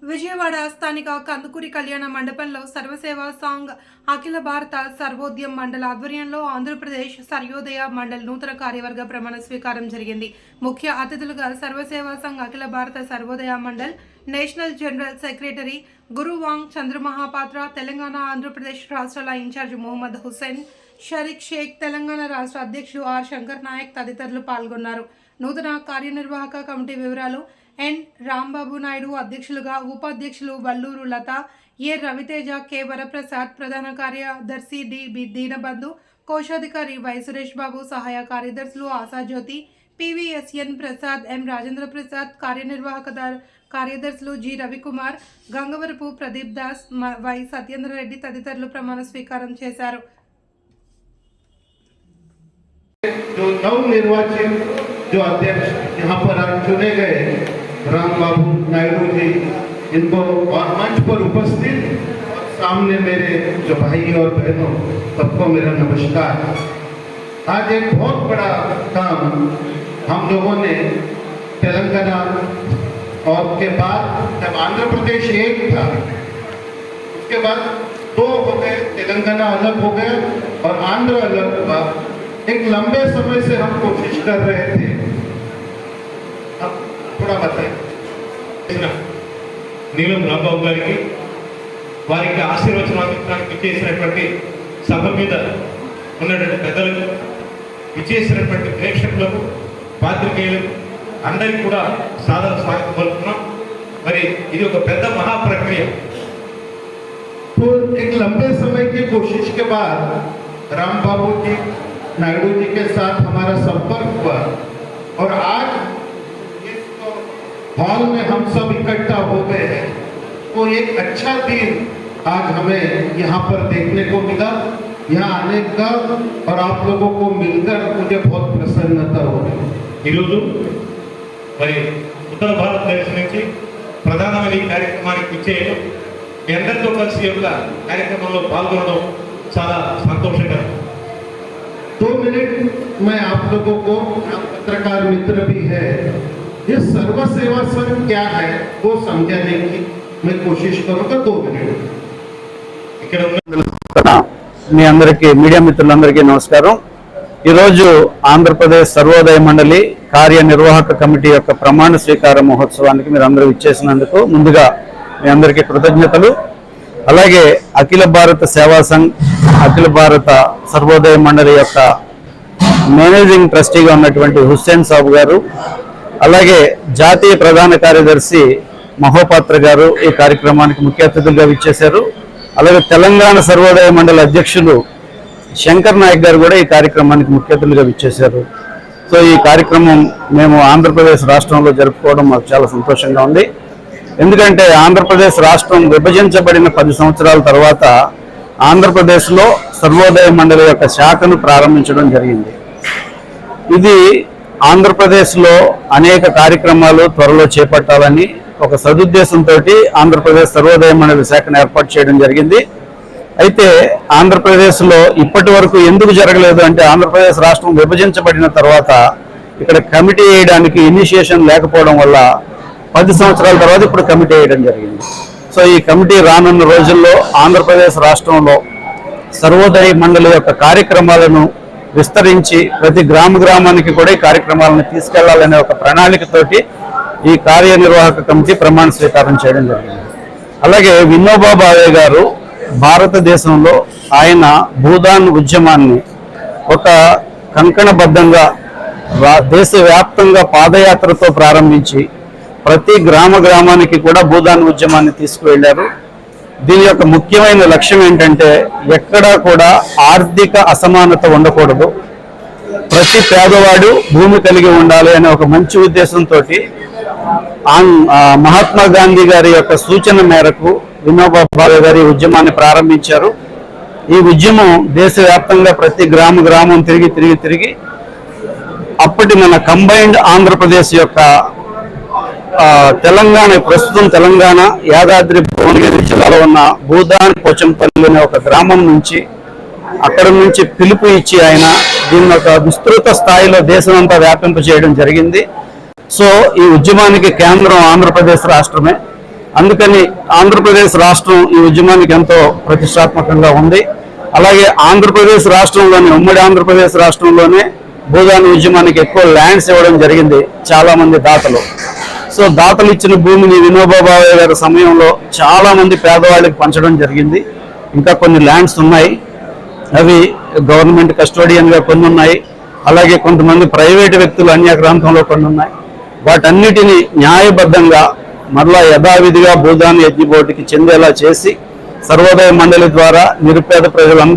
విజయవాడ స్థానిక కందుకూరి కళ్యాణ మండపంలో సర్వసేవా సంఘ్ అఖిల భారత సర్వోద్యమ మండల్ ఆధ్వర్యంలో ఆంధ్రప్రదేశ్ సర్వోదయ మండల్ నూతన కార్యవర్గ ప్రమాణ స్వీకారం జరిగింది. ముఖ్య అతిథులుగా సర్వసేవా సంఘ్ అఖిల భారత Sarvodaya mandal national general secretary గురువాంగ్ చంద్రమహాపాత్ర, Telangana Andhra Pradesh రాష్ట్రాల ఇన్ఛార్జ్ మొహమ్మద్ హుస్సేన్ షరీక్ షేక్, తెలంగాణ రాష్ట్ర అధ్యక్షుడు ఆర్ శంకర్ నాయక్ తదితరులు పాల్గొన్నారు. నూతన కార్యనిర్వాహక కమిటీ వివరాలు: ఎన్ రాంబాబు నాయుడు అధ్యక్షులుగా, ఉపాధ్యక్షులు వల్లూరు లత, ఏ రవితేజ, కె వరప్రసాద్, ప్రధాన కార్యదర్శి డి దీనబంధు, కోశాధికారి వై సురేష్ బాబు, సహాయ కార్యదర్శులు ఆశాజ్యోతి, పివిఎస్ఎన్ ప్రసాద్, ఎం రాజేంద్ర ప్రసాద్, కార్యనిర్వాహక కార్యదర్శులు జి రవికుమార్, గంగవరపు ప్రదీప్ దాస్, వై సత్యేంద్ర రెడ్డి తదితరులు ప్రమాణ స్వీకారం చేశారు. जो अध्यक्ष यहाँ पर चुने गए राम बाबू नायडू जी, इनको और मंच पर उपस्थित और सामने मेरे जो भाई और बहनों, सबको मेरा नमस्कार। आज एक बहुत बड़ा काम हम लोगों ने तेलंगाना और के बाद जब आंध्र प्रदेश एक था, उसके बाद दो हो गए, तेलंगाना अलग हो गया और आंध्र अलग हुआ। एक लंबे समय से हम कोशिश कर रहे थे। अब थोड़ा बताएं। నీలం రాంబాబు గారికి వారికి ఆశీర్వచనం అందించడానికి విచ్చేసినటువంటి సభ మీద ఉన్నటువంటి పెద్దలకు, విచ్చేసినటువంటి ప్రేక్షకులకు, పాత్రికేయులకు అందరికీ కూడా సాదర స్వాగతం పలుకుతున్నాం. మరి ఇది ఒక పెద్ద మహాప్రక్రియ. तो एक लंबे समय की कोशिश के बाद राम बाबू जी नायडू जी के साथ हमारा संपर्क हुआ और आज इस हॉल में हम सब इकट्ठा हो गए हैं। तो एक अच्छा दिन आज हमें यहाँ पर देखने को मिला, यहाँ आने का, और आप लोगों को मिलकर मुझे बहुत प्रसन्नता हो रही है। ఈరోజు మరి ఉత్తర భారతదేశం నుంచి ప్రధానమైన ఈ కార్యక్రమానికి విచ్చేయడం, మీ అందరితో కలిసి యొక్క కార్యక్రమంలో పాల్గొనడం చాలా సంతోషకరం. 2 मिनट मैं आप लोगों को, पत्रकार मित्र भी है, ये सर्व सेवा संघ क्या है वो समझाने की मैं कोशिश करूंगा. 2 मिनट. ఇక్కడ మీ అందరికీ, మీడియా మిత్రులందరికీ నమస్కారం. ఈరోజు ఆంధ్రప్రదేశ్ సర్వోదయ మండలి కార్యనిర్వాహక కమిటీ యొక్క ప్రమాణ స్వీకార మహోత్సవానికి మీరు అందరూ ఇచ్చేసినందుకు ముందుగా మీ అందరికీ కృతజ్ఞతలు. అలాగే అఖిల భారత సేవా సంఘ్, అఖిల భారత సర్వోదయ మండలి యొక్క మేనేజింగ్ ట్రస్టీగా ఉన్నటువంటి హుస్సేన్ సాబ్ గారు, అలాగే జాతీయ ప్రధాన కార్యదర్శి మహోపాత్ర గారు ఈ కార్యక్రమానికి ముఖ్య అతిథులుగా విచ్చేశారు. అలాగే తెలంగాణ సర్వోదయ మండలి అధ్యక్షులు శంకర్ నాయక్ గారు కూడా ఈ కార్యక్రమానికి ముఖ్య అతిథులుగా విచ్చేశారు. సో ఈ కార్యక్రమం మేము ఆంధ్రప్రదేశ్ రాష్ట్రంలో జరుపుకోవడం మాకు చాలా సంతోషంగా ఉంది. ఎందుకంటే ఆంధ్రప్రదేశ్ రాష్ట్రం విభజించబడిన 10 సంవత్సరాల తర్వాత ఆంధ్రప్రదేశ్లో సర్వోదయ మండలి యొక్క శాఖను ప్రారంభించడం జరిగింది. ఇది ఆంధ్రప్రదేశ్లో అనేక కార్యక్రమాలు త్వరలో చేపట్టాలని ఒక సదుద్దేశంతో ఆంధ్రప్రదేశ్ సర్వోదయ మండలి శాఖను ఏర్పాటు చేయడం జరిగింది. అయితే ఆంధ్రప్రదేశ్లో ఇప్పటి వరకు ఎందుకు జరగలేదు అంటే, ఆంధ్రప్రదేశ్ రాష్ట్రం విభజించబడిన తర్వాత ఇక్కడ కమిటీ వేయడానికి ఇనిషియేషన్ లేకపోవడం వల్ల 10 సంవత్సరాల తర్వాత ఇప్పుడు కమిటీ వేయడం జరిగింది. సో ఈ కమిటీ రానున్న రోజుల్లో ఆంధ్రప్రదేశ్ రాష్ట్రంలో సర్వోదయ మండలి యొక్క కార్యక్రమాలను విస్తరించి ప్రతి గ్రామానికి కూడా ఈ కార్యక్రమాలను తీసుకెళ్లాలనే ఒక ప్రణాళికతోటి ఈ కార్యనిర్వాహక కమిటీ ప్రమాణ స్వీకారం చేయడం జరిగింది. అలాగే వినోబా భావే గారు భారతదేశంలో ఆయన భూదాన్ ఉద్యమాన్ని ఒక కంకణబద్ధంగా దేశవ్యాప్తంగా పాదయాత్రతో ప్రారంభించి ప్రతి గ్రామానికి కూడా భూదాన్ ఉద్యమాన్ని తీసుకువెళ్లారు. దీని యొక్క ముఖ్యమైన లక్ష్యం ఏంటంటే, ఎక్కడా కూడా ఆర్థిక అసమానత ఉండకూడదు, ప్రతి పేదవాడు భూమి కలిగి ఉండాలి అనే ఒక మంచి ఉద్దేశంతో మహాత్మా గాంధీ గారి యొక్క సూచన మేరకు వినోబా భావే గారి ఉద్యమాన్ని ప్రారంభించారు. ఈ ఉద్యమం దేశవ్యాప్తంగా ప్రతి గ్రామం తిరిగి అప్పటి మన కంబైన్డ్ ఆంధ్రప్రదేశ్ యొక్క తెలంగాణ, ప్రస్తుతం తెలంగాణ యాదాద్రి భువనగిరి జిల్లాలో ఉన్న భూదాన్ పోచంపల్లి అనే ఒక గ్రామం నుంచి, అక్కడ నుంచి పిలుపు ఇచ్చి ఆయన దీన్ని ఒక విస్తృత స్థాయిలో దేశమంతా వ్యాపింప చేయడం జరిగింది. సో ఈ ఉద్యమానికి కేంద్రం ఆంధ్రప్రదేశ్ రాష్ట్రమే. అందుకని ఆంధ్రప్రదేశ్ రాష్ట్రం ఈ ఉద్యమానికి ఎంతో ప్రతిష్టాత్మకంగా ఉంది. అలాగే ఆంధ్రప్రదేశ్ రాష్ట్రంలోనే, ఉమ్మడి ఆంధ్రప్రదేశ్ రాష్ట్రంలోనే భూదాన ఉద్యమానికి ఎక్కువ ల్యాండ్స్ ఇవ్వడం జరిగింది చాలా మంది దాతలు. సో దాతలు ఇచ్చిన భూమిని వినోబా భావే గారి సమయంలో చాలా మంది పేదవాళ్ళకి పంచడం జరిగింది. ఇంకా కొన్ని ల్యాండ్స్ ఉన్నాయి, అవి గవర్నమెంట్ కస్టోడియన్గా కొన్ని ఉన్నాయి, అలాగే కొంతమంది ప్రైవేటు వ్యక్తులు అన్యాక్రాంతంలో కొన్ని ఉన్నాయి. వాటన్నిటిని న్యాయబద్ధంగా మరలా యథావిధిగా భూదాన యజ్ఞ బోర్డుకి చెందేలా చేసి సర్వోదయ మండలి ద్వారా నిరుపేద ప్రజలందరూ